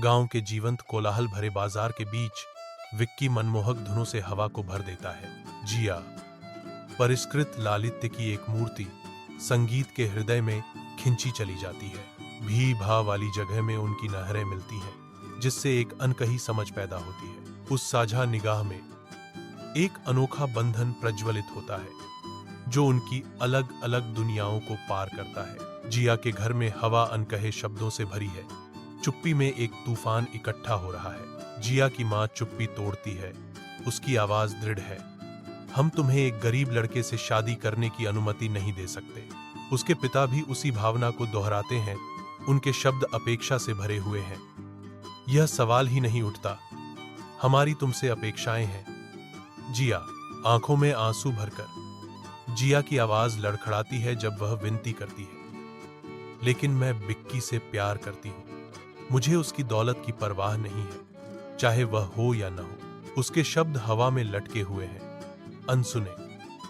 गांव के जीवंत कोलाहल भरे बाजार के बीच विक्की मनमोहक धुनों से हवा को भर देता है। जिया, परिष्कृत लालित्य की एक मूर्ति, संगीत के हृदय में खिंची चली जाती है। भी भाव वाली जगह में उनकी नहरें मिलती हैं, जिससे एक अनकही समझ पैदा होती है। उस साझा निगाह में एक अनोखा बंधन प्रज्वलित होता है, जो उनकी अलग अलग दुनियाओं को पार करता है। जिया के घर में हवा अनकहे शब्दों से भरी है। चुप्पी में एक तूफान इकट्ठा हो रहा है। जिया की माँ चुप्पी तोड़ती है। उसकी आवाज दृढ़ है। हम तुम्हें एक गरीब लड़के से शादी करने की अनुमति नहीं दे सकते। उसके पिता भी उसी भावना को दोहराते हैं। उनके शब्द अपेक्षा से भरे हुए हैं। यह सवाल ही नहीं उठता, हमारी तुमसे अपेक्षाएं हैं। जिया, आंखों में आंसू भरकर जिया की आवाज लड़खड़ाती है जब वह विनती करती है, लेकिन मैं बिक्की से प्यार करती हूँ। मुझे उसकी दौलत की परवाह नहीं है, चाहे वह हो या न हो। उसके शब्द हवा में लटके हुए हैं, अनसुने,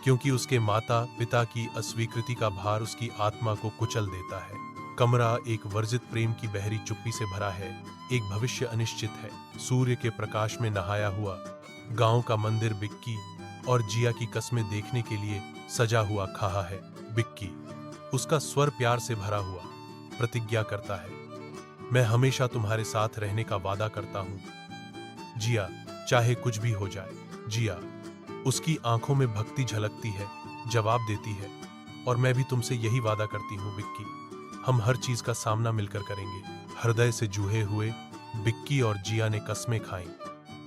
क्योंकि उसके माता पिता की अस्वीकृति का भार उसकी आत्मा को कुचल देता है। कमरा एक वर्जित प्रेम की बहरी चुप्पी से भरा है। एक भविष्य अनिश्चित है। सूर्य के प्रकाश में नहाया हुआ गांव का मंदिर बिक्की और जिया की कस्में देखने के लिए सजा हुआ खड़ा है। बिक्की, उसका स्वर प्यार से भरा हुआ, प्रतिज्ञा करता है, मैं हमेशा तुम्हारे साथ रहने का वादा करता हूं। जिया, चाहे कुछ भी हो जाए। जिया, उसकी आंखों में भक्ति झलकती है, जवाब देती है, और मैं भी तुमसे यही वादा करती हूं बिक्की। हम हर चीज का सामना मिलकर करेंगे। हृदय से जूहे हुए बिक्की और जिया ने कस्में खाईं।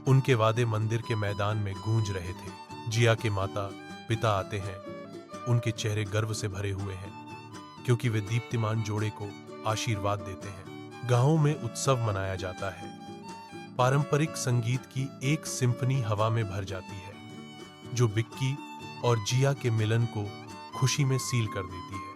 उनके वादे मंदिर के मैदान में गूंज रहे थे। जिया के माता पिता आते हैं। उनके चेहरे गर्व से भरे हुए हैं, क्योंकि वे दीप्तिमान जोड़े को आशीर्वाद देते हैं। गांव में उत्सव मनाया जाता है। पारंपरिक संगीत की एक सिम्फनी हवा में भर जाती है, जो बिक्की और जिया के मिलन को खुशी में सील कर देती है।